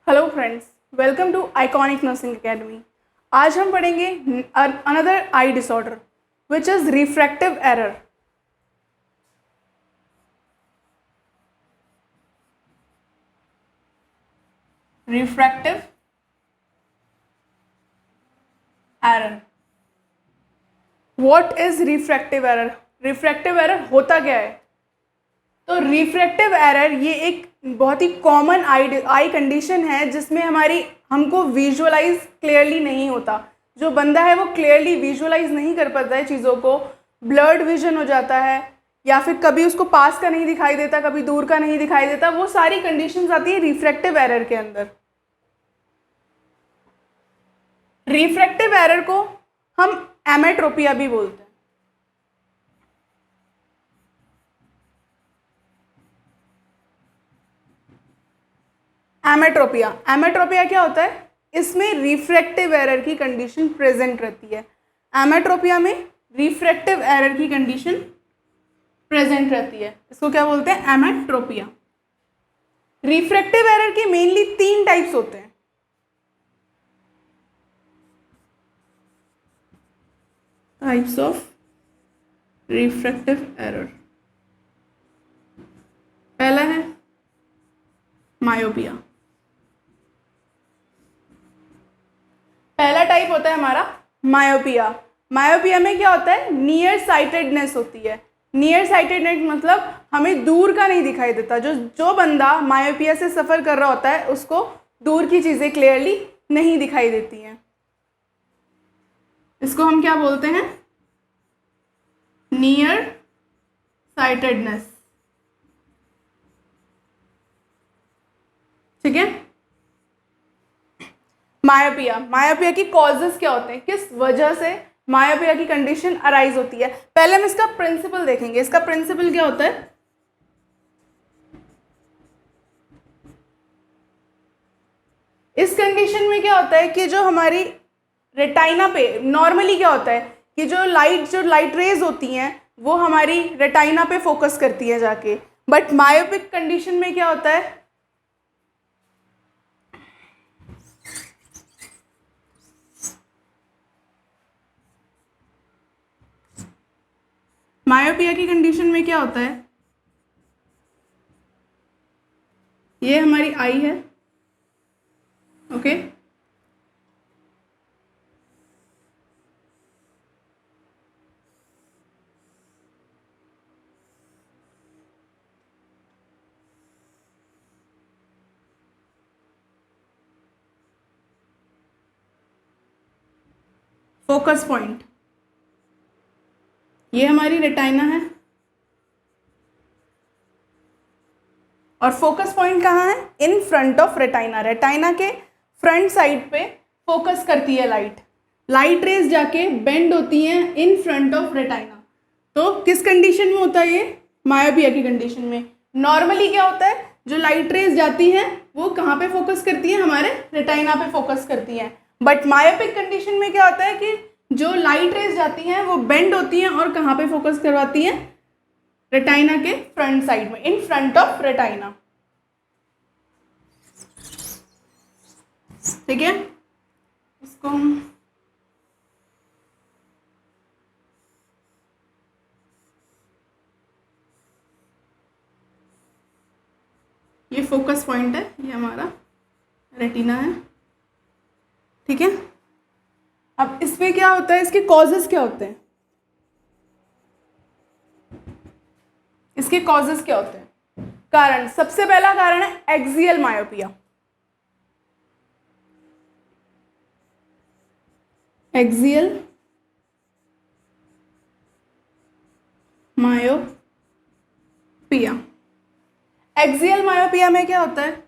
Hello friends, welcome to iconic nursing academy. आज हम पढ़ेंगे another eye disorder which is refractive error. Refractive error. What is refractive error? Refractive error होता क्या है? तो refractive error ये एक बहुत ही कॉमन आई कंडीशन है जिसमें हमको विजुअलाइज क्लियरली नहीं होता। जो बंदा है वो क्लियरली विजुअलाइज नहीं कर पाता है चीज़ों को, ब्लर्ड विजन हो जाता है या फिर कभी उसको पास का नहीं दिखाई देता, कभी दूर का नहीं दिखाई देता। वो सारी कंडीशंस आती है रिफ्रैक्टिव एरर के अंदर। रिफ्रैक्टिव एरर को हम एमेट्रोपिया भी बोलते हैं। एमेट्रोपिया क्या होता है? इसमें रिफ्रैक्टिव एरर की कंडीशन प्रेजेंट रहती है। एमेट्रोपिया में रिफ्रैक्टिव एरर की कंडीशन प्रेजेंट रहती है। इसको क्या बोलते हैं? एमेट्रोपिया। रिफ्रैक्टिव एरर के मेनली 3 टाइप्स होते हैं। Types of refractive error. पहला है मायोपिया। पहला टाइप होता है हमारा मायोपिया। मायोपिया में क्या होता है? नियर साइटेडनेस होती है। नियर साइटेडनेस मतलब हमें दूर का नहीं दिखाई देता। जो बंदा मायोपिया से सफ़र कर रहा होता है उसको दूर की चीज़ें क्लियरली नहीं दिखाई देती हैं। इसको हम क्या बोलते हैं? Near sightedness. ठीक है। मायोपिया की कॉजेस क्या होते हैं? किस वजह से मायोपिया की कंडीशन अराइज होती है? पहले हम इसका प्रिंसिपल देखेंगे। इसका प्रिंसिपल क्या होता है? इस कंडीशन में क्या होता है कि जो हमारी रेटाइना पे नॉर्मली क्या होता है कि जो लाइट रेज होती हैं वो हमारी रेटाइना पे फोकस करती है जाके। बट मायोपिक कंडीशन में क्या होता है? मायोपिया की कंडीशन में क्या होता है? ये हमारी आई है, ओके। फोकस पॉइंट ये हमारी रेटाइना है और फोकस पॉइंट कहाँ है? In front of retina. Retina के फ्रंट साइड पे फोकस करती है लाइट रेज जाके बेंड होती हैं इन फ्रंट ऑफ रेटाइना। तो किस कंडीशन में होता है ये? मायोपिया की कंडीशन में। नॉर्मली क्या होता है? जो लाइट रेज जाती हैं वो कहाँ पे फोकस करती है? हमारे रेटाइना पे फोकस करती हैं। बट मायोपिक कंडीशन में क्या होता है कि जो लाइट रेज जाती हैं वो बेंड होती हैं और कहाँ पे फोकस करवाती हैं? रेटाइना के फ्रंट साइड में, इन फ्रंट ऑफ रेटाइना। ठीक है। इसको हम ये फोकस पॉइंट है, ये हमारा रेटिना है। ठीक है। अब इसमें क्या होता है? इसके कॉजेस क्या होते हैं? इसके कॉजेस क्या होते हैं? कारण, सबसे पहला कारण है axial myopia. Axial myopia. Axial myopia में क्या होता है?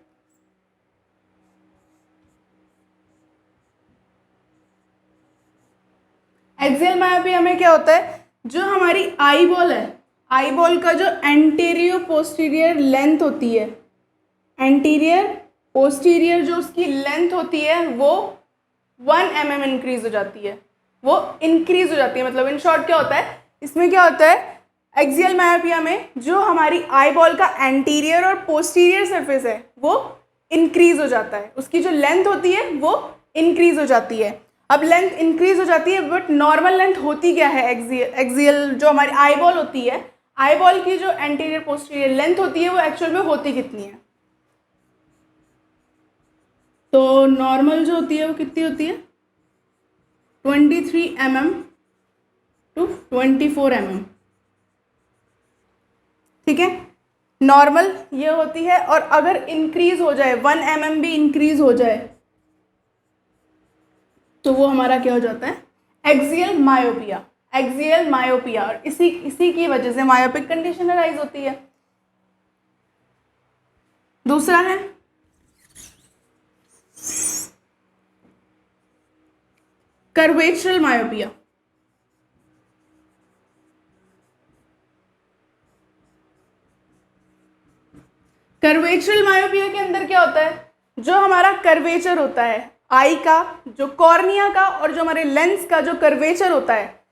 एक्सियल मायोपिया में क्या होता है? जो हमारी आई बॉल है, आई बॉल का जो एंटीरियर पोस्टीरियर लेंथ होती है, एंटीरियर पोस्टीरियर जो उसकी लेंथ होती है वो 1 mm इंक्रीज हो जाती है। वो इंक्रीज हो जाती है, मतलब इन शॉर्ट क्या होता है? इसमें क्या होता है? एक्सियल मायोपिया में जो हमारी आई बॉल का एंटीरियर और पोस्टीरियर सरफेस है वो इंक्रीज हो जाता है, उसकी जो लेंथ होती है वो इंक्रीज हो जाती है। अब लेंथ इंक्रीज हो जाती है, बट नॉर्मल लेंथ होती क्या है, एक्सियल जो हमारी आई बॉल होती है, आई बॉल की जो एंटीरियर पोस्टीरियर लेंथ होती है वो एक्चुअल में होती कितनी है? तो नॉर्मल जो होती है वो कितनी होती है? 23 mm टू 24 mm, ठीक है, नॉर्मल ये होती है। और अगर इंक्रीज हो जाए 1 mm भी इंक्रीज हो जाए तो वो हमारा क्या हो जाता है? Axial myopia. एक्सियल मायोपिया, और इसी की वजह से मायोपिक कंडीशन अराइज होती है। दूसरा है कर्वेचरल मायोपिया। कर्वेचरल मायोपिया के अंदर क्या होता है? जो हमारा कर्वेचर होता है आई का, जो कॉर्निया का और जो हमारे लेंस का जो कर्वेचर होता है,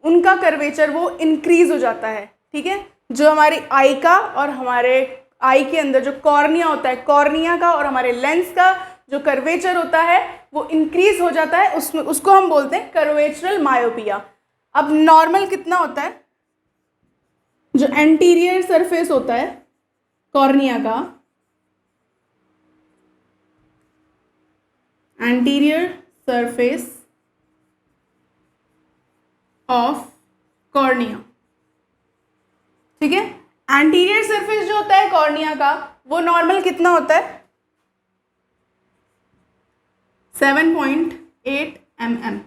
उनका कर्वेचर वो इंक्रीज हो जाता है, ठीक है। जो हमारी आई का और हमारे आई के अंदर जो कॉर्निया होता है, कॉर्निया का और हमारे लेंस का जो कर्वेचर होता है वो इंक्रीज हो जाता है, उसको हम बोलते हैं कर्वेचरल मायोपिया। अब नॉर्मल कितना होता है? जो एंटीरियर सरफेस होता है कॉर्निया का, एंटीरियर सरफेस ऑफ कॉर्निया, ठीक है। एंटीरियर सरफेस जो होता है कॉर्निया का वो नॉर्मल कितना होता है? 7.8 mm,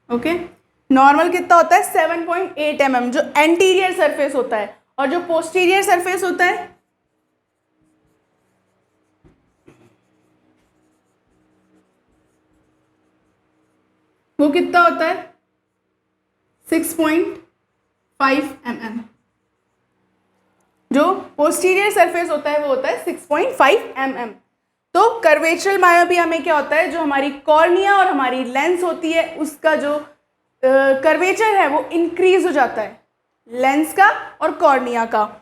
ओके। नॉर्मल कितना होता है? 7.8 mm जो एंटीरियर सरफेस होता है, और जो पोस्टीरियर सरफेस होता है वो कितना होता है? 6.5 mm। जो पोस्टीरियर सरफेस होता है वो होता है 6.5 mm। तो कर्वेचरल मायोपिया में क्या होता है? जो हमारी कॉर्निया और हमारी लेंस होती है उसका जो कर्वेचर है वो इंक्रीज हो जाता है, लेंस का और कॉर्निया का,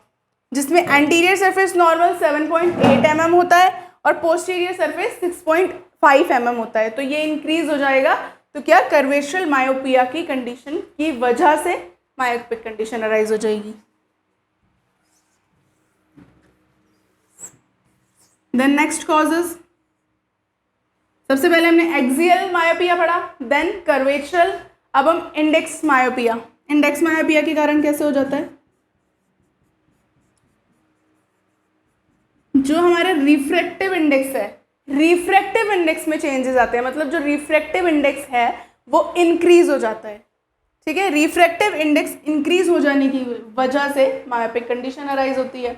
जिसमें एंटीरियर सरफेस नॉर्मल 7.8 mm होता है और पोस्टीरियर सरफेस 6.5 mm होता है। तो ये इंक्रीज हो जाएगा, तो क्या कर्वेचरल मायोपिया की कंडीशन की वजह से मायोपिक कंडीशन अराइज हो जाएगी। देन नेक्स्ट कॉजेज, सबसे पहले हमने एक्सियल मायोपिया पढ़ा, देन कर्वेचरल, अब हम इंडेक्स मायोपिया। इंडेक्स मायोपिया के कारण कैसे हो जाता है? जो हमारा रिफ्रैक्टिव इंडेक्स है, रिफ्रैक्टिव इंडेक्स में चेंजेस आते हैं, मतलब जो रिफ्रैक्टिव इंडेक्स है वो इंक्रीज हो जाता है, ठीक है। रिफ्रैक्टिव इंडेक्स इंक्रीज हो जाने की वजह से मायोपिक कंडीशन अराइज होती है,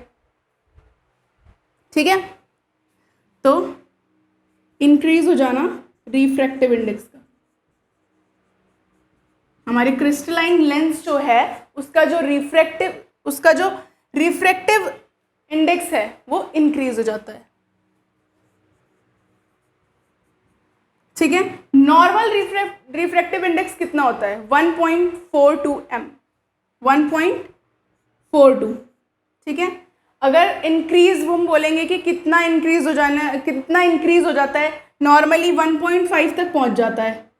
ठीक है। तो इंक्रीज हो जाना रिफ्रैक्टिव इंडेक्स का, हमारी क्रिस्टलाइन लेंस जो है उसका जो रिफ्रैक्टिव इंडेक्स है वो इंक्रीज हो जाता है, ठीक है। नॉर्मल रिफ्रैक्टिव इंडेक्स कितना होता है? 1.42 m, 1.42, ठीक है। अगर इंक्रीज हम बोलेंगे कि कितना इंक्रीज हो जाता है, नॉर्मली 1.5 तक पहुंच जाता है।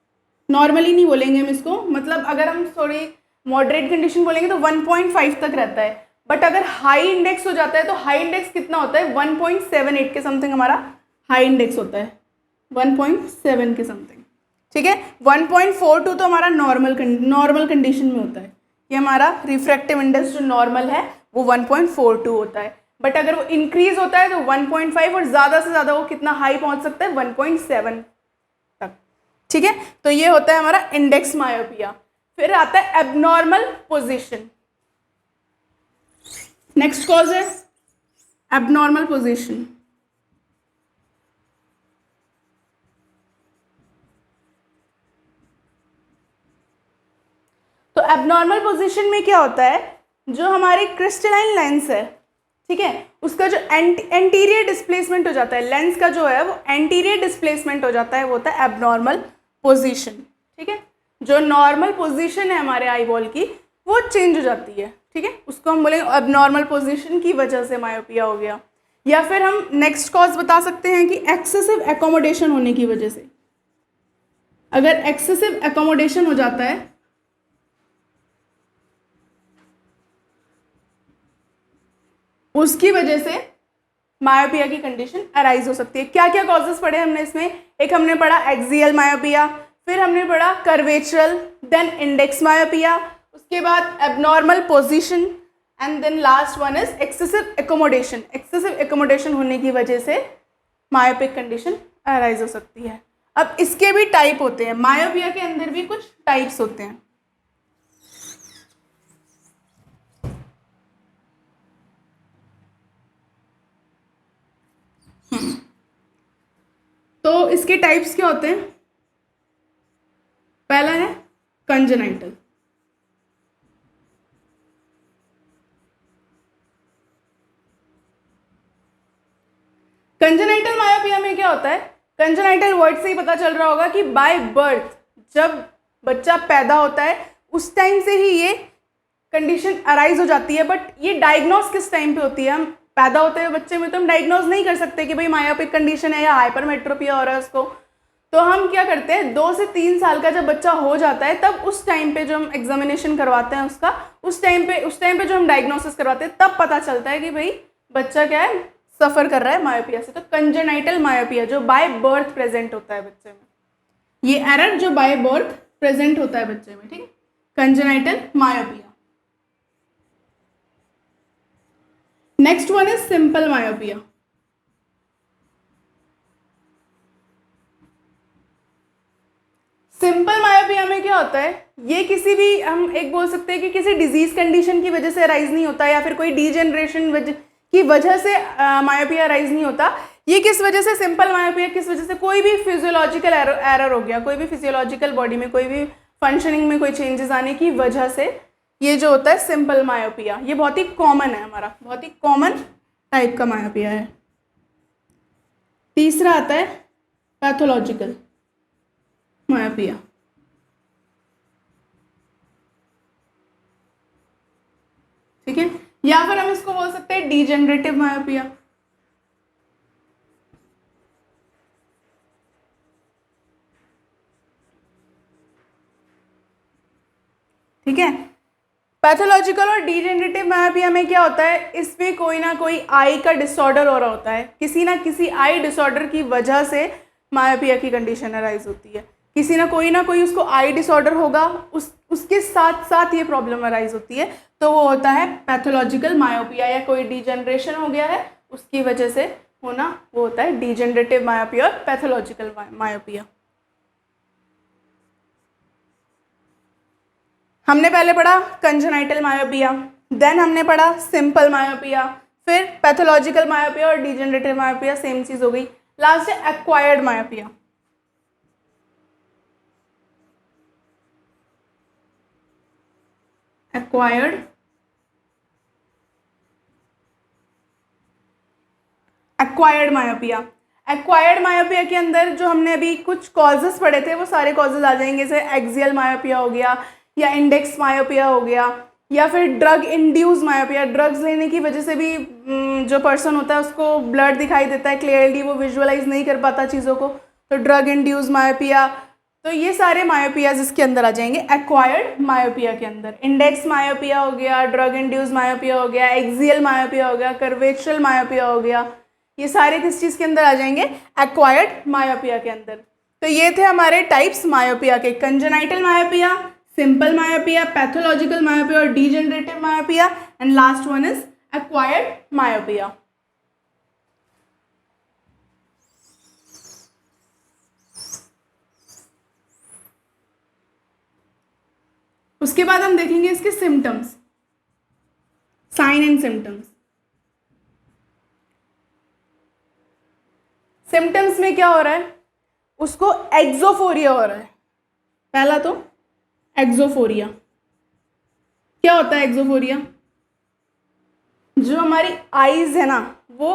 नॉर्मली नहीं बोलेंगे हम इसको, मतलब अगर हम थोड़ी मॉडरेट कंडीशन बोलेंगे तो 1.5 तक रहता है, बट अगर हाई इंडेक्स हो जाता है तो हाई इंडेक्स कितना होता है? 1.78 के समथिंग हमारा हाई इंडेक्स होता है, 1.7 के समथिंग, ठीक है। 1.42 तो हमारा नॉर्मल कंडीशन में होता है, ये हमारा रिफ्रैक्टिव इंडेक्स जो नॉर्मल है वो 1.42 होता है, बट अगर वो इंक्रीज होता है तो 1.5 और ज़्यादा से ज़्यादा वो कितना हाई पहुंच सकता है? 1.7 तक, ठीक है। तो ये होता है हमारा इंडेक्स मायोपिया। फिर आता है एबनॉर्मल पोजीशन। नेक्स्ट कॉज है एबनॉर्मल पोजीशन। तो एबनॉर्मल पोजीशन में क्या होता है? जो हमारी क्रिस्टलाइन लेंस है, ठीक है, उसका जो एंटीरियर डिस्प्लेसमेंट हो जाता है, लेंस का जो है वो एंटीरियर डिस्प्लेसमेंट हो जाता है, वो होता है एबनॉर्मल पोजीशन, ठीक है। जो नॉर्मल पोजीशन है हमारे आई बॉल की वो चेंज हो जाती है, ठीक है, उसको हम बोलेंगे अब नॉर्मल पोजीशन की वजह से मायोपिया हो गया। या फिर हम नेक्स्ट कॉज बता सकते हैं कि एक्सेसिव एकोमोडेशन होने की वजह से। अगर एक्सेसिव एकोमोडेशन हो जाता है उसकी वजह से मायोपिया की कंडीशन अराइज हो सकती है। क्या क्या कॉजेस पढ़े हमने इसमें? एक हमने पढ़ा एक्सियल मायोपिया, फिर हमने पढ़ा कर्वेचरल, देन इंडेक्स मायोपिया, उसके बाद abnormal position, and then last one is excessive accommodation. Excessive accommodation होने की वजह से मायोपिक कंडीशन अराइज हो सकती है। अब इसके भी टाइप होते हैं, मायोपिया के अंदर भी कुछ टाइप्स होते हैं। तो इसके टाइप्स क्या होते हैं? पहला है कंजेनाइटल। कंजेनाइटल मायोपिया में क्या होता है? कंजेनाइटल वर्ड से ही पता चल रहा होगा कि बाय बर्थ, जब बच्चा पैदा होता है उस टाइम से ही ये कंडीशन अराइज हो जाती है। बट ये डायग्नोस किस टाइम पे होती है? हम पैदा होते हुए बच्चे में तो हम डायग्नोज नहीं कर सकते कि भाई मायोपिक कंडीशन है या हाइपरमेट्रोपिया हो रहा है उसको। तो हम क्या करते हैं, 2 से 3 साल का जब बच्चा हो जाता है तब उस टाइम पे जो हम एग्जामिनेशन करवाते हैं उसका, उस टाइम पे जो हम डायग्नोसिस करवाते हैं तब पता चलता है कि भाई बच्चा क्या है, सफ़र कर रहा है मायोपिया से। तो कंजेनाइटल मायोपिया जो बाय बर्थ प्रेजेंट होता है बच्चे में, ये एरर जो बाय बर्थ प्रेजेंट होता है बच्चे में, ठीक है, congenital myopia. Next one is simple myopia. Simple myopia में क्या होता है, ये किसी भी, हम एक बोल सकते हैं कि किसी डिजीज कंडीशन की वजह से अराइज नहीं होता या फिर कोई डीजेनरेशन की वजह से मायोपिया अराइज नहीं होता। ये किस वजह से सिंपल मायोपिया, किस वजह से? कोई भी फिजियोलॉजिकल एरर हो गया, कोई भी फिजियोलॉजिकल बॉडी में कोई भी फंक्शनिंग में कोई चेंजेस आने की वजह से ये जो होता है सिंपल मायोपिया, ये बहुत ही कॉमन है, हमारा बहुत ही कॉमन टाइप का मायोपिया है। तीसरा आता है पैथोलॉजिकल मायोपिया। ठीक है, या फिर हम इसको बोल सकते हैं डीजेनरेटिव मायोपिया। ठीक है, पैथोलॉजिकल और डीजेनरेटिव मायोपिया में क्या होता है, इसमें कोई ना कोई आई का डिसऑर्डर हो रहा होता है, किसी ना किसी आई डिसऑर्डर की वजह से मायोपिया की कंडीशन अराइज होती है। किसी ना कोई उसको आई डिसऑर्डर होगा, उसके साथ साथ ये प्रॉब्लम अराइज होती है, तो वो होता है पैथोलॉजिकल मायोपिया, या कोई डीजेनरेशन हो गया है उसकी वजह से होना, वो होता है डीजेनरेटिव मायोपिया और पैथोलॉजिकल मायोपिया। हमने पहले पढ़ा कंजेनाइटल मायोपिया, देन हमने पढ़ा सिंपल मायोपिया, फिर पैथोलॉजिकल मायोपिया और डीजेनरेटिव मायोपिया, सेम चीज हो गई। लास्ट है acquired myopia. Acquired myopia. Acquired myopia के अंदर जो हमने अभी कुछ कॉजेस पढ़े थे वो सारे कॉजेस आ जाएंगे, जैसे एक्सियल मायोपिया हो गया, या इंडेक्स मायोपिया हो गया, या फिर ड्रग इंड्यूस मायोपिया। ड्रग्स लेने की वजह से भी जो पर्सन होता है उसको ब्लड दिखाई देता है क्लियरली, वो विजुअलाइज नहीं कर पाता चीज़ों को, तो ड्रग इंड्यूस मायोपिया। तो ये सारे मायोपियाज इसके अंदर आ जाएंगे एक्वायर्ड मायोपिया के अंदर। इंडेक्स मायोपिया हो गया, ड्रग इंड्यूस मायोपिया हो गया, एक्सियल मायोपिया हो गया, कर्वेचरल मायोपिया हो गया, ये सारे किस चीज़ के अंदर आ जाएंगे, एक्वायर्ड मायोपिया के अंदर। तो ये थे हमारे टाइप्स मायोपिया के, congenital myopia, simple myopia, pathological myopia और degenerative myopia, and last one is acquired myopia. उसके बाद हम देखेंगे इसके symptoms, sign and symptoms. Symptoms में क्या हो रहा है, उसको एक्सोफोरिया हो रहा है। पहला तो एक्सोफोरिया। क्या होता है एक्सोफोरिया? जो हमारी आईज है ना वो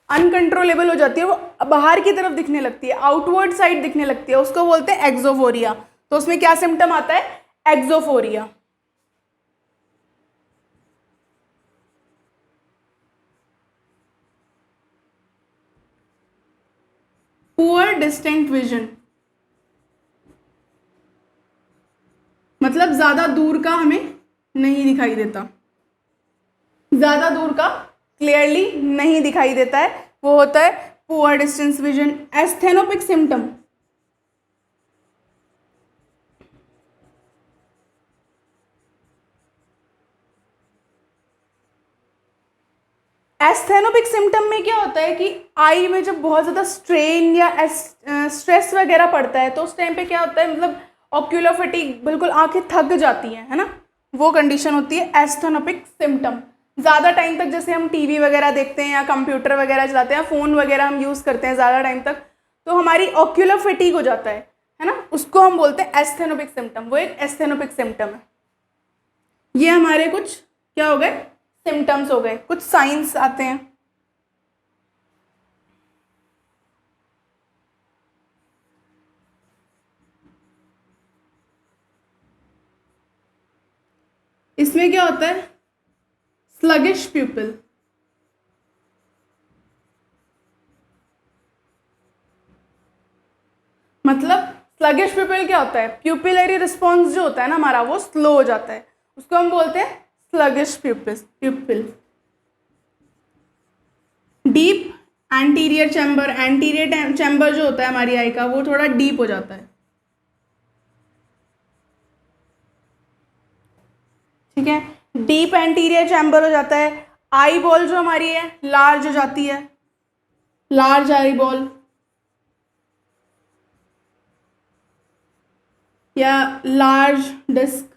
अनकंट्रोलेबल हो जाती है, वो बाहर की तरफ दिखने लगती है, आउटवर्ड साइड दिखने लगती है, उसको बोलते हैं एक्सोफोरिया। तो उसमें क्या सिम्टम आता है? एक्सोफोरिया। पुअर डिस्टेंट विजन, मतलब ज्यादा दूर का हमें नहीं दिखाई देता, ज्यादा दूर का क्लियरली नहीं दिखाई देता है, वो होता है poor distance vision. Asthenopic symptom, asthenopic symptom में क्या होता है कि आई में जब बहुत ज़्यादा स्ट्रेन या स्ट्रेस वगैरह पड़ता है तो उस टाइम पे क्या होता है, मतलब ऑक्यूलर फटीग, बिल्कुल आंखें थक जाती हैं, है ना, वो कंडीशन होती है एस्थेनोपिक सिम्टम। ज़्यादा टाइम तक जैसे हम टीवी वगैरह देखते हैं या कंप्यूटर वगैरह चलाते हैं, फ़ोन वगैरह हम यूज़ करते हैं ज़्यादा टाइम तक, तो हमारी ऑक्यूलर फटीग हो जाता है ना, उसको हम बोलते हैं एस्थेनोपिक सिम्टम। वो एक एस्थेनोपिक सिम्टम है। ये हमारे कुछ क्या हो गए? सिम्टम्स हो गए, कुछ साइंस आते हैं। इसमें क्या होता है? स्लगिश प्यूपिल, मतलब स्लगिश प्यूपिल क्या होता है? प्यूपिलरी रिस्पॉन्स जो होता है ना हमारा, वो स्लो हो जाता है, उसको हम बोलते हैं स्लगिश प्यूपिल। डीप एंटीरियर चैम्बर जो होता है हमारी आई का, वो थोड़ा डीप हो जाता है, ठीक है, डीप एंटीरियर चैम्बर हो जाता है। आई बॉल जो हमारी है लार्ज हो जाती है, लार्ज आई बॉल या लार्ज डिस्क,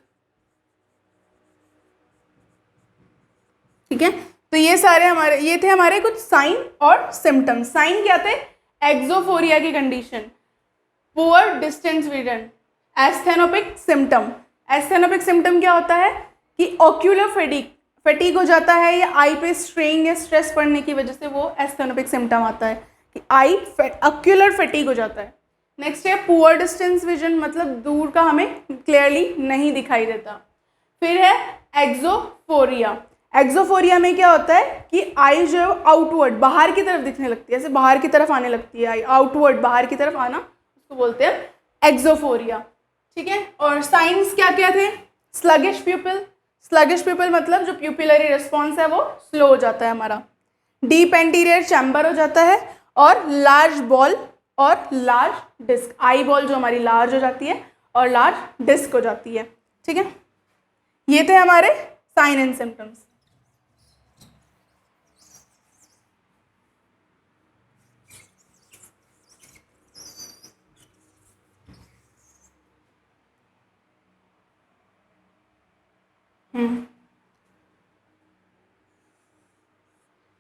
ठीक है। तो ये सारे हमारे, ये थे हमारे कुछ साइन और सिम्टम्स। साइन क्या थे? एक्सोफोरिया की condition, poor distance vision, asthenopic symptom. Asthenopic symptom क्या होता है कि ऑक्यूलर फटीग हो जाता है या आई पे स्ट्रेन या स्ट्रेस पड़ने की वजह से वो एस्थेनोपिक सिम्टम आता है कि आई ऑक्यूलर फटीग हो जाता है। नेक्स्ट है पुअर डिस्टेंस विजन, मतलब दूर का हमें क्लियरली नहीं दिखाई देता। फिर है एक्सोफोरिया। एक्सोफोरिया में क्या होता है कि आई जो है आउटवर्ड, बाहर की तरफ दिखने लगती है, ऐसे बाहर की तरफ आने लगती है आई, आउटवर्ड बाहर की तरफ आना, उसको बोलते हैं एक्सोफोरिया, ठीक है। और साइंस क्या क्या थे? स्लगिश प्यूपिल, स्लगिश प्यूपिल मतलब जो प्यूपिलरी रिस्पॉन्स है वो स्लो हो जाता है हमारा, डीप एंटीरियर चैम्बर हो जाता है, और लार्ज बॉल और लार्ज डिस्क, आई बॉल जो हमारी लार्ज हो जाती है और लार्ज डिस्क हो जाती है, ठीक है। ये थे हमारे साइन एंड सिम्टम्स।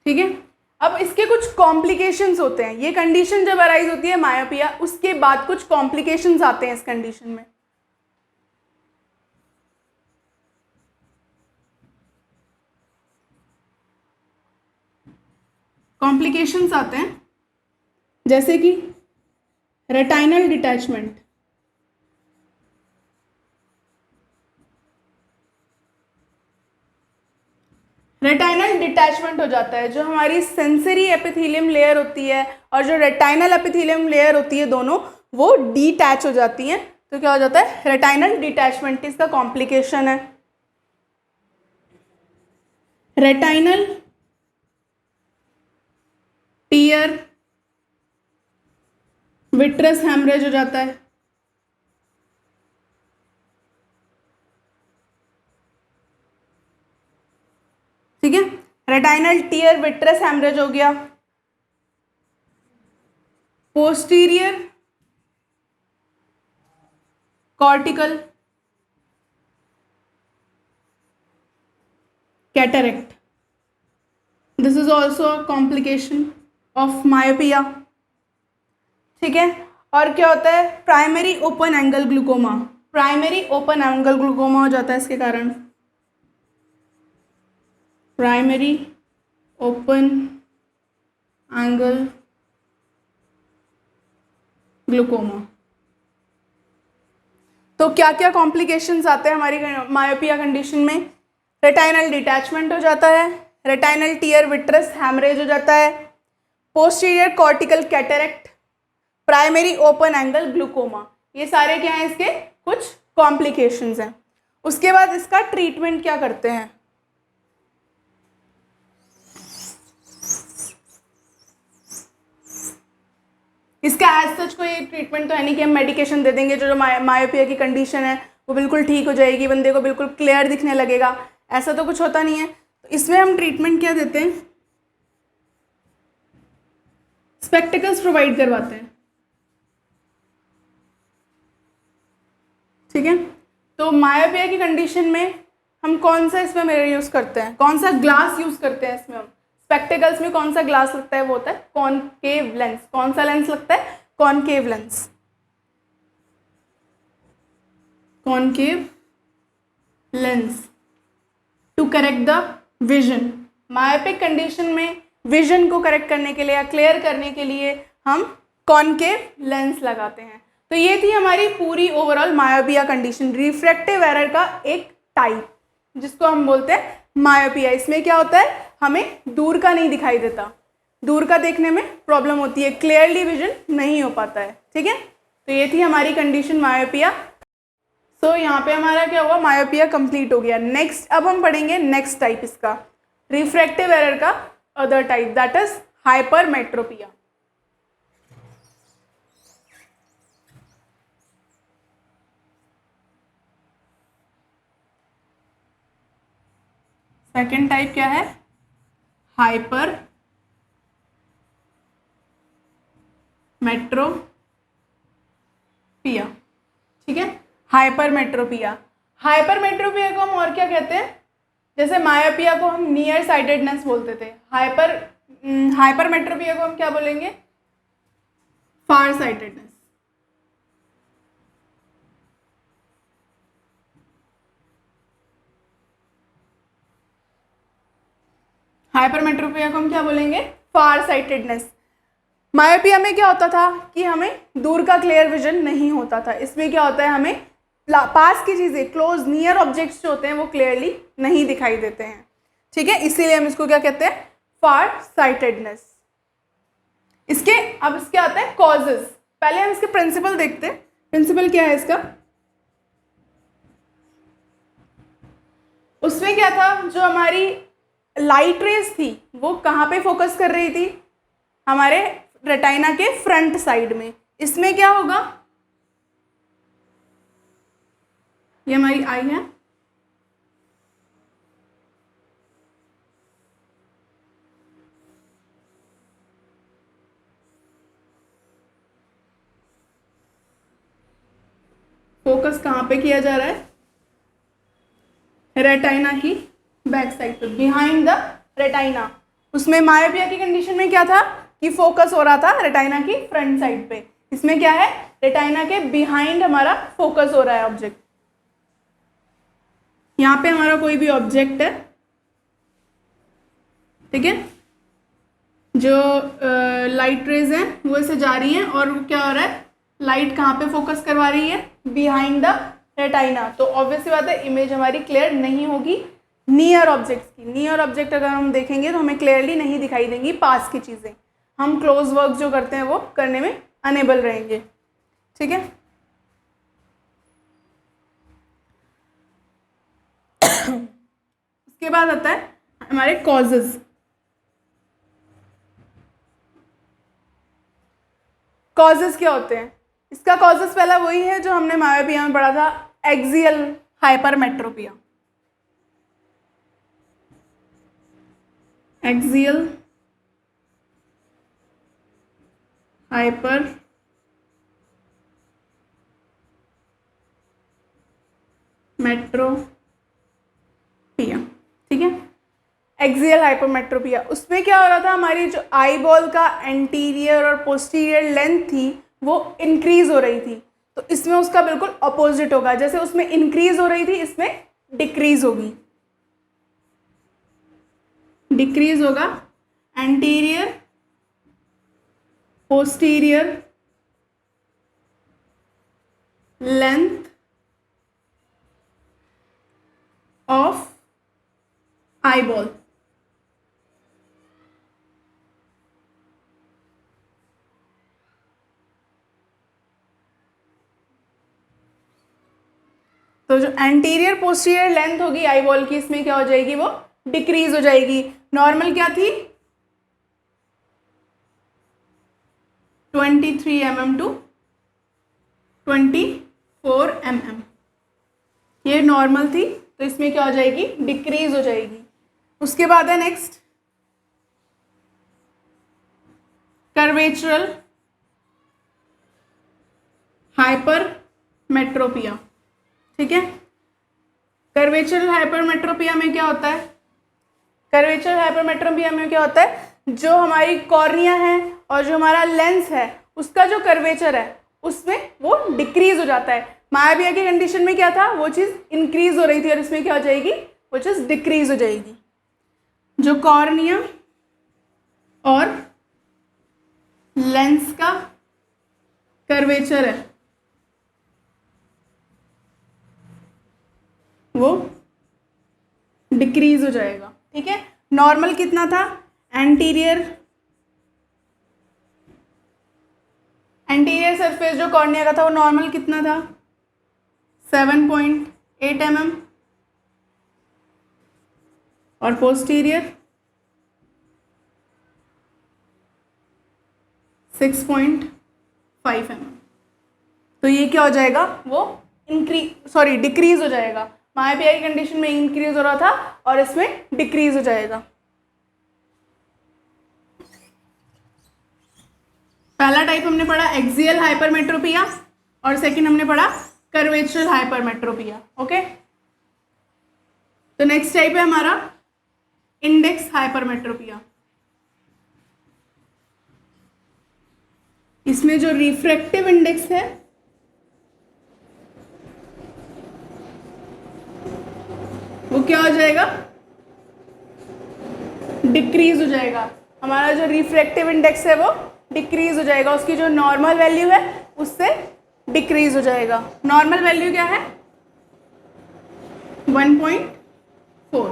ठीक है। अब इसके कुछ कॉम्प्लिकेशंस होते हैं, ये कंडीशन जब अराइज होती है मायोपिया, उसके बाद कुछ कॉम्प्लिकेशंस आते हैं इस कंडीशन में। कॉम्प्लिकेशंस आते हैं जैसे कि रेटाइनल डिटैचमेंट, रेटाइनल डिटैचमेंट हो जाता है, जो हमारी सेंसरी एपिथेलियम लेयर होती है और जो रेटाइनल एपिथेलियम लेयर होती है, दोनों वो डिटैच हो जाती हैं। तो क्या हो जाता है? Retinal detachment. इसका कॉम्प्लिकेशन है रेटाइनल टीयर विट्रस हैमरेज हो जाता है, ठीक है। रेटाइनल टीयर विट्रस हैमरेज हो गया। Posterior cortical cataract, this is also a complication of myopia, ठीक है। और क्या होता है? Primary open angle glaucoma, primary open angle glaucoma हो जाता है इसके कारण, प्राइमरी ओपन एंगल ग्लूकोमा। तो क्या क्या कॉम्प्लिकेशंस आते हैं हमारी मायोपिया कंडीशन में? रेटाइनल डिटैचमेंट हो जाता है, रेटाइनल टियर विट्रस हैमरेज हो जाता है, posterior cortical cataract, primary open angle glaucoma, ये सारे क्या हैं इसके कुछ कॉम्प्लिकेशंस हैं। उसके बाद इसका ट्रीटमेंट क्या करते हैं? इसका एज सच कोई ट्रीटमेंट तो है नहीं कि हम मेडिकेशन दे देंगे जो मायोपिया की कंडीशन है वो बिल्कुल ठीक हो जाएगी, बंदे को बिल्कुल क्लियर दिखने लगेगा, ऐसा तो कुछ होता नहीं है। तो इसमें हम ट्रीटमेंट क्या देते हैं? स्पेक्टिकल्स प्रोवाइड करवाते हैं, ठीक है। तो मायोपिया की कंडीशन में हम कौन सा इसमें मिरर यूज़ करते हैं, कौन सा ग्लास यूज़ करते हैं इसमें? हम स्पेक्टिकल्स में कौन सा ग्लास लगता है? वो होता है कॉनकेव लेंस। कौन सा लेंस लगता है? Concave lens, concave lens to correct the vision. Myopic condition में विजन को करेक्ट करने के लिए या क्लियर करने के लिए हम कॉनकेव लेंस लगाते हैं। तो ये थी हमारी पूरी overall myopia condition, refractive error का एक टाइप जिसको हम बोलते हैं मायोपिया। इसमें क्या होता है, हमें दूर का नहीं दिखाई देता, दूर का देखने में प्रॉब्लम होती है, क्लियरली विजन नहीं हो पाता है, ठीक है। तो ये थी हमारी कंडीशन मायोपिया। सो यहाँ पे हमारा क्या हुआ, मायोपिया कंप्लीट हो गया। नेक्स्ट अब हम पढ़ेंगे नेक्स्ट टाइप इसका, रिफ्रैक्टिव एरर का other type, that is hypermetropia. Second type क्या है? हाइपर मेट्रोपिया, ठीक है। हाइपरमेट्रोपिया, हाइपरमेट्रोपिया को हम और क्या कहते हैं? जैसे मायोपिया को हम नियर साइटेडनेस बोलते थे, हाइपरमेट्रोपिया को हम क्या बोलेंगे? फार साइटेडनेस। हाइपरमेट्रोपिया को हम क्या बोलेंगे? फार साइटेडनेस। मायोपिया में क्या होता था कि हमें दूर का क्लियर विजन नहीं होता था, इसमें क्या होता है, हमें पास की चीज़ें, क्लोज नियर ऑब्जेक्ट्स जो होते हैं वो क्लियरली नहीं दिखाई देते हैं, ठीक है। इसीलिए हम इसको क्या कहते हैं? फार साइटेडनेस। अब इसके आते हैं कॉजेज। पहले हम इसके प्रिंसिपल देखते हैं। प्रिंसिपल क्या है इसका? उसमें क्या था, जो हमारी लाइट रेज थी वो कहाँ पे फोकस कर रही थी? हमारे रेटाइना के फ्रंट साइड में। इसमें क्या होगा, ये हमारी आई है, फोकस कहाँ पे किया जा रहा है? रेटाइना की बैक साइड पे, बिहाइंड द रेटाइना। उसमें मायोपिया की कंडीशन में क्या था कि फोकस हो रहा था रेटाइना की फ्रंट साइड पे। इसमें क्या है, रेटाइना के बिहाइंड हमारा फोकस हो रहा है ऑब्जेक्ट। यहाँ पे हमारा कोई भी ऑब्जेक्ट है, ठीक है, जो लाइट रेज है वो ऐसे जा रही है और क्या हो रहा है, लाइट कहाँ पे फोकस करवा रही है? Behind the retina. तो ऑब्वियसली बात है इमेज हमारी क्लियर नहीं होगी नियर ऑब्जेक्ट्स की। नियर ऑब्जेक्ट अगर हम देखेंगे तो हमें क्लियरली नहीं दिखाई देंगी पास की चीज़ें, हम क्लोज वर्क जो करते हैं वो करने में अनेबल रहेंगे, ठीक है। उसके बाद आता है हमारे कॉजेज। कॉजेज क्या होते हैं? इसका कॉजेज पहला वही है जो हमने मायोपिया में पढ़ा था, एक्सियल हाइपरमेट्रोपिया। एक्सियल हाइपरमेट्रोपिया, ठीक है। एक्सियल हाइपरमेट्रोपिया, उसमें क्या हो रहा था, हमारी जो आई बॉल का एंटीरियर और पोस्टीरियर लेंथ थी वो इंक्रीज हो रही थी। तो इसमें उसका बिल्कुल अपोजिट होगा, जैसे उसमें इंक्रीज हो रही थी इसमें डिक्रीज होगी, डिक्रीज होगा। Anterior posterior length of eyeball. तो जो एंटीरियर पोस्टीरियर लेंथ होगी आई बॉल की, इसमें क्या हो जाएगी, वो डिक्रीज हो जाएगी. नॉर्मल क्या थी, 23 mm टू 24 mm. ये नॉर्मल थी, तो इसमें क्या हो जाएगी, डिक्रीज हो जाएगी. उसके बाद है नेक्स्ट कर्वेचरल हाइपरमेट्रोपिया. ठीक है, कर्वेचरल हाइपरमेट्रोपिया में क्या होता है, कर्वेचरल हाइपरमेट्रोपिया में क्या होता है, जो हमारी कॉर्निया है और जो हमारा लेंस है उसका जो कर्वेचर है उसमें वो डिक्रीज हो जाता है. मायाबिया की कंडीशन में क्या था, वो चीज़ इंक्रीज हो रही थी और इसमें क्या हो जाएगी, वो चीज़ डिक्रीज हो जाएगी. जो कॉर्निया और लेंस का कर्वेचर है वो डिक्रीज हो जाएगा. ठीक है, नॉर्मल कितना था, एंटीरियर सरफेस जो कॉर्निया का था वो नॉर्मल कितना था, 7.8 mm और पोस्टीरियर 6.5 mm. तो ये क्या हो जाएगा, वो डिक्रीज हो जाएगा. मायाबिया की कंडीशन में इंक्रीज हो रहा था और इसमें डिक्रीज हो जाएगा. पहला टाइप हमने पढ़ा एक्सियल हाइपरमेट्रोपिया और सेकंड हमने पढ़ा कर्वेचरल हाइपरमेट्रोपिया. ओके, तो नेक्स्ट टाइप है हमारा इंडेक्स हाइपरमेट्रोपिया. इसमें जो रिफ्रैक्टिव इंडेक्स है वो क्या हो जाएगा, डिक्रीज हो जाएगा. हमारा जो रिफ्रैक्टिव इंडेक्स है वो डिक्रीज हो जाएगा, उसकी जो नॉर्मल वैल्यू है उससे डिक्रीज हो जाएगा. नॉर्मल वैल्यू क्या है, 1.4.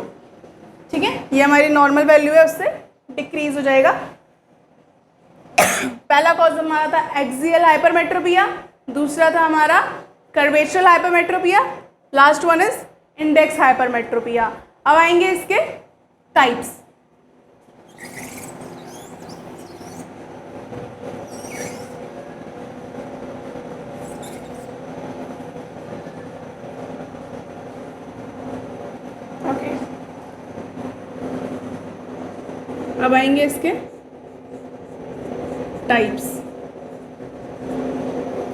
ठीक है, ये हमारी नॉर्मल वैल्यू है, उससे डिक्रीज हो जाएगा. पहला कॉज हमारा था एक्सियल हाइपरमेट्रोपिया, दूसरा था हमारा curvatural hypermetropia, last one is index hypermetropia. अब आएंगे इसके टाइप्स. ओके, अब आएंगे इसके टाइप्स.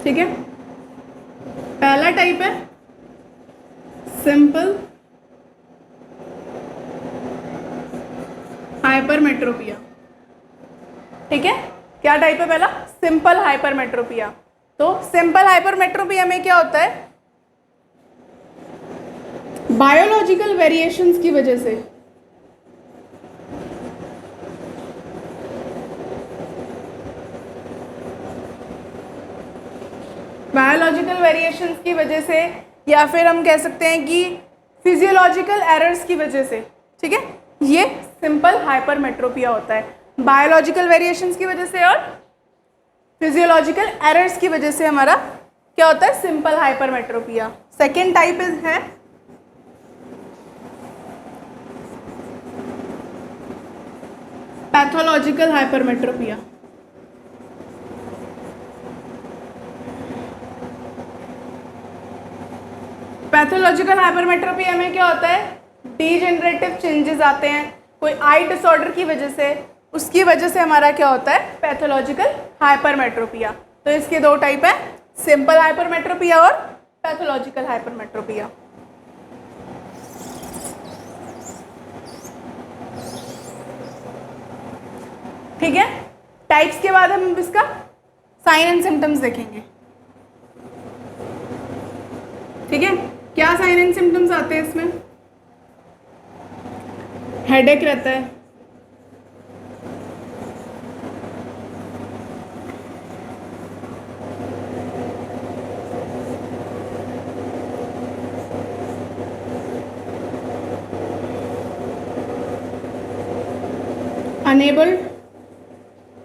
ठीक है, पहला टाइप है सिंपल हाइपरमेट्रोपिया. ठीक है, क्या टाइप है पहला, सिंपल हाइपरमेट्रोपिया. तो सिंपल हाइपरमेट्रोपिया में क्या होता है, बायोलॉजिकल वेरिएशंस की वजह से या फिर हम कह सकते हैं कि फिजियोलॉजिकल एरर्स की वजह से, ठीक है, ये सिंपल हाइपरमेट्रोपिया होता है. बायोलॉजिकल वेरिएशंस की वजह से और फिजियोलॉजिकल एरर्स की वजह से हमारा क्या होता है, सिंपल हाइपरमेट्रोपिया. सेकेंड टाइप है पैथोलॉजिकल हाइपरमेट्रोपिया. पैथोलॉजिकल हाइपरमेट्रोपिया में क्या होता है, डीजेनरेटिव चेंजेस आते हैं कोई आई डिसऑर्डर की वजह से, उसकी वजह से हमारा क्या होता है, पैथोलॉजिकल हाइपरमेट्रोपिया. तो इसके दो टाइप है, सिंपल हाइपरमेट्रोपिया और पैथोलॉजिकल हाइपरमेट्रोपिया. ठीक है, टाइप्स के बाद हम इसका साइन एंड सिम्टम्स देखेंगे. ठीक है, क्या साइन एंड सिम्टम्स आते हैं इसमें, हेडेक रहता है, unable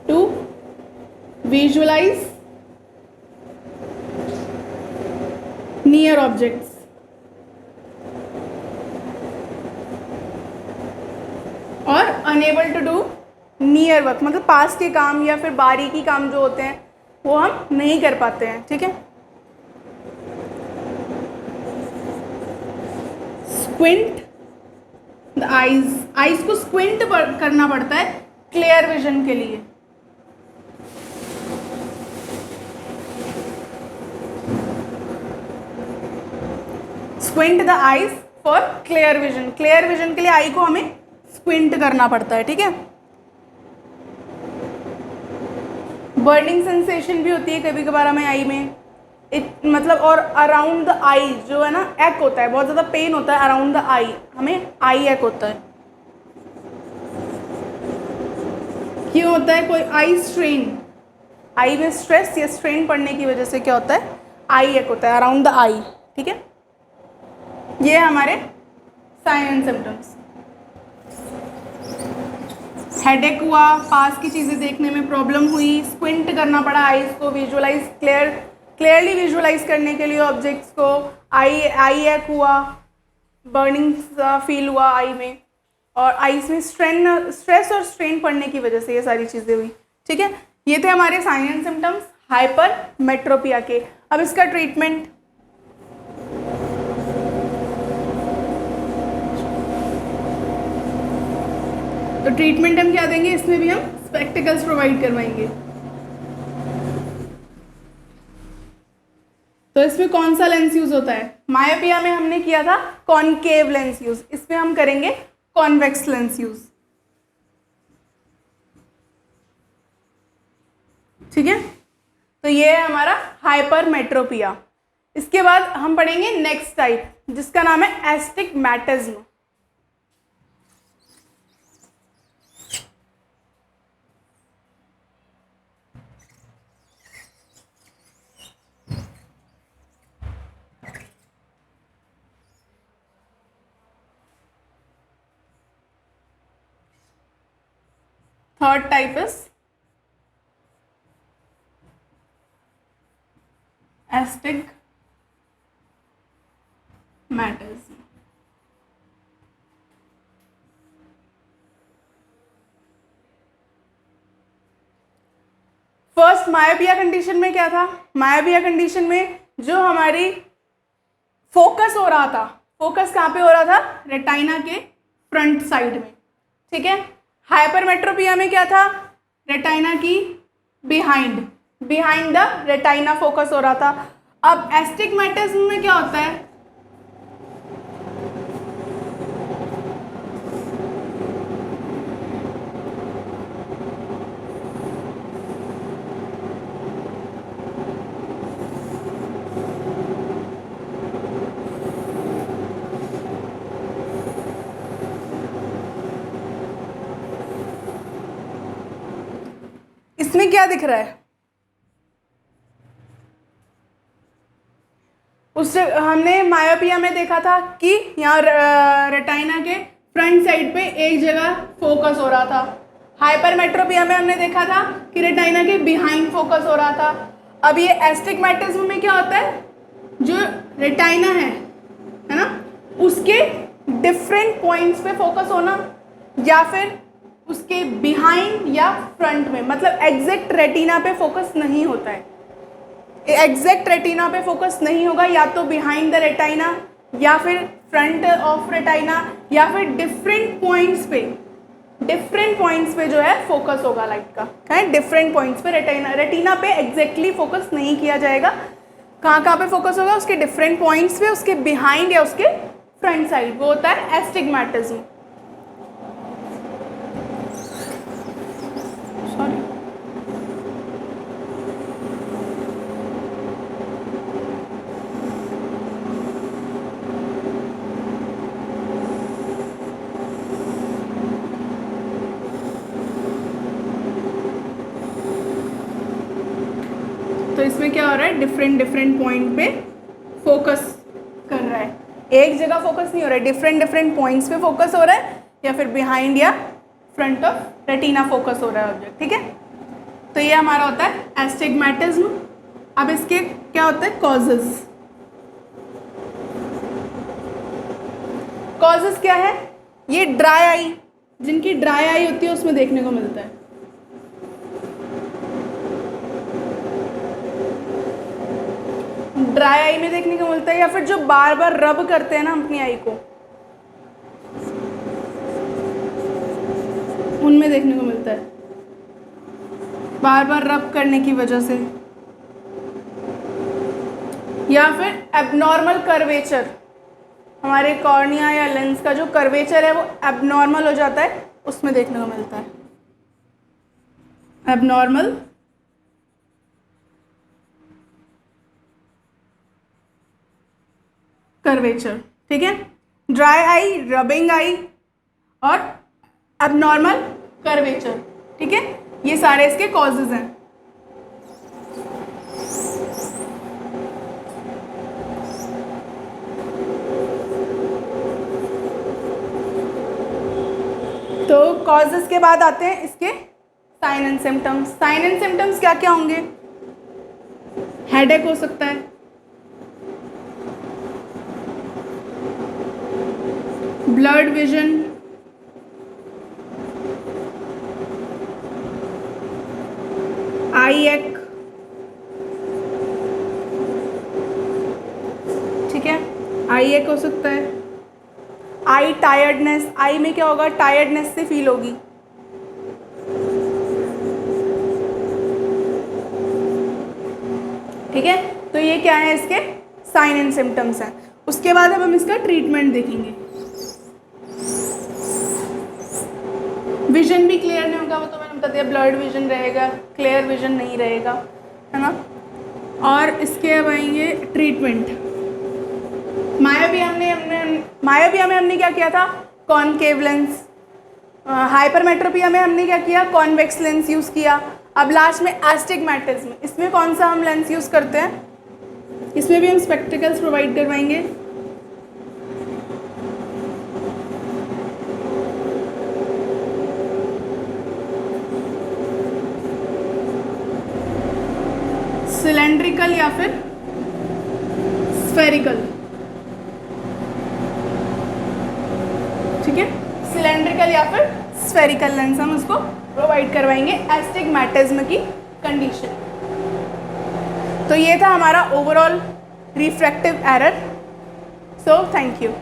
to visualize near objects, और unable to do near work, मतलब पास के काम या फिर बारीकी काम जो होते हैं वो हम नहीं कर पाते हैं, ठीक है। स्क्विंट द आईज, आईज को स्क्विंट करना पड़ता है क्लियर विजन के लिए। Squint the eyes for clear vision, clear vision के लिए आई को हमें स्क्विंट करना पड़ता है, ठीक है। बर्निंग सेंसेशन भी होती है कभी कभार हमें आई में, मतलब, और अराउंड द आई जो है ना एक होता है, बहुत ज़्यादा पेन होता है अराउंड द आई, हमें आई एक होता है। क्यों होता है? कोई आई स्ट्रेन, आई में स्ट्रेस या स्ट्रेन पड़ने की वजह से क्या होता है, आई एक होता है अराउंड द आई, ठीक है। ये हमारे साइन एंड सिम्टम्स। हेडेक हुआ, पास की चीज़ें देखने में प्रॉब्लम हुई, स्क्विंट करना पड़ा आईज को विजुअलाइज क्लियरली विजुअलाइज करने के लिए ऑब्जेक्ट्स को, आई एक हुआ, बर्निंग फील हुआ आई में, और आईज में स्ट्रेस और स्ट्रेन पड़ने की वजह से ये सारी चीज़ें हुई, ठीक है। ये थे हमारे साइन एंड सिम्टम्स हाइपरमेट्रोपिया के। अब इसका ट्रीटमेंट, तो ट्रीटमेंट हम क्या देंगे, इसमें भी हम स्पेक्टिकल्स प्रोवाइड करवाएंगे। तो इसमें कौन सा लेंस यूज होता है? मायोपिया में हमने किया था कॉनकेव लेंस यूज, इसमें हम करेंगे कॉन्वेक्स लेंस यूज, ठीक है। तो ये है हमारा हाइपरमेट्रोपिया। इसके बाद हम पढ़ेंगे नेक्स्ट टाइप जिसका नाम है एस्टिग्मैटिज्म। Third type is astigmatism. First myopia condition में क्या था? मायोपिया कंडीशन में जो हमारी फोकस हो रहा था, फोकस कहाँ पे हो रहा था? रेटाइना के फ्रंट साइड में, ठीक है। हाइपरमेट्रोपिया में क्या था? रेटाइना की बिहाइंड द रेटाइना फोकस हो रहा था। अब एस्टिग्मैटिज्म में क्या होता है? इसमें क्या दिख रहा है? उससे हमने मायोपिया में देखा था कि यहाँ रेटाइना के फ्रंट साइड पे एक जगह फोकस हो रहा था। हाइपरमेट्रोपिया में हमने देखा था कि रेटाइना के बिहाइंड फोकस हो रहा था। अब ये एस्टिग्मैटिज्म में क्या होता है? जो रेटाइना है ना, उसके डिफरेंट पॉइंट्स पे फोकस होना, या फिर उसके बिहाइंड या फ्रंट में, मतलब एग्जैक्ट रेटिना पे फोकस नहीं होता है। एग्जैक्ट रेटिना पे फोकस नहीं होगा, या तो बिहाइंड द रेटाइना या फिर फ्रंट ऑफ रेटाइना, या फिर डिफरेंट पॉइंट्स पे जो है फोकस होगा लाइट का। क्या है? डिफरेंट पॉइंट्स पे रेटिना पे एग्जैक्टली फोकस नहीं किया जाएगा। कहाँ पे फोकस होगा? उसके डिफरेंट पॉइंट्स पे, उसके बिहाइंड या उसके फ्रंट साइड, वो होता है एस्टिग्मैटिज्म। तो इसमें क्या हो रहा है? डिफरेंट पॉइंट पे फोकस कर रहा है, एक जगह फोकस नहीं हो रहा है, डिफरेंट पॉइंट्स पे फोकस हो रहा है, या फिर बिहाइंड या फ्रंट ऑफ रेटिना फोकस हो रहा है ऑब्जेक्ट, ठीक है। तो ये हमारा होता है एस्टिग्मेटिज्म। अब इसके क्या होता है कॉजेज। कॉजेज क्या है, ये ड्राई आई, जिनकी ड्राई आई होती है उसमें देखने को मिलता है। ड्राई आई में देखने को मिलता है, या फिर जो बार बार रब करते हैं ना अपनी आई को, उनमें देखने को मिलता है, बार बार रब करने की वजह से। या फिर एबनॉर्मल कर्वेचर, हमारे कॉर्निया या लेंस का जो कर्वेचर है वो एबनॉर्मल हो जाता है, उसमें देखने को मिलता है एबनॉर्मल कर्वेचर, ठीक है। ड्राई आई, रबिंग आई और एबनॉर्मल कर्वेचर, ठीक है, ये सारे इसके कॉजेज हैं। तो कॉजेज के बाद आते हैं इसके sign and symptoms. Sign and symptoms क्या क्या होंगे, हेडेक हो सकता है, ब्लर्ड विजन, आई एक, ठीक है, आई एक हो सकता है। आई टायर्डनेस, आई में क्या होगा, टायर्डनेस से फील होगी। ठीक है, तो ये क्या है इसके साइन एंड सिम्टम्स हैं। उसके बाद अब हम इसका ट्रीटमेंट देखेंगे। विजन भी क्लियर नहीं होगा, वो तो मैंने बता दिया, ब्लर्ड विजन रहेगा, क्लियर विजन नहीं रहेगा, है ना। और इसके अब आएंगे ट्रीटमेंट। मायोपिया में हमने क्या किया था, कॉनकेव लेंस। हाइपरमेट्रोपिया में हमने क्या किया, कॉन्वेक्स लेंस यूज़ किया। अब लास्ट में एस्टिग्मेटिज्म, इसमें कौन सा हम लेंस यूज़ करते हैं, इसमें भी हम स्पेक्टिकल्स प्रोवाइड करवाएंगे। सिलेंड्रिकल या फिर स्फेरिकल, ठीक है, सिलेंड्रिकल या फिर स्फेरिकल लेंस हम उसको प्रोवाइड करवाएंगे एस्टिग्मेटिज्म की कंडीशन। तो ये था हमारा overall refractive error. So thank you.